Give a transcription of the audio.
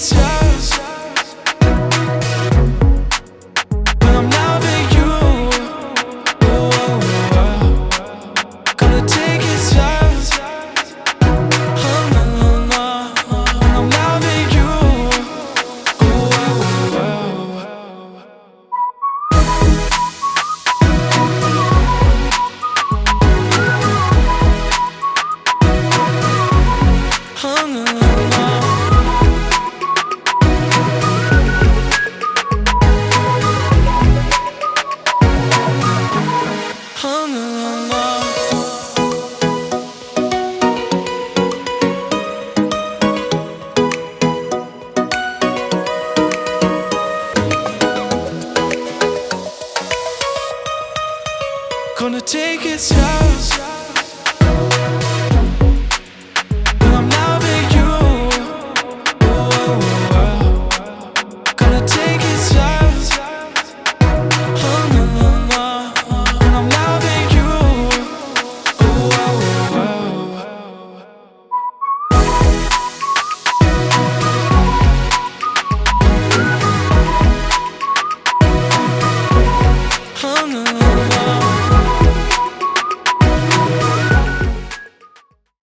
it's yours. When I'm loving you, gonna take it's yours. When I'm loving you, gonna take it's yours.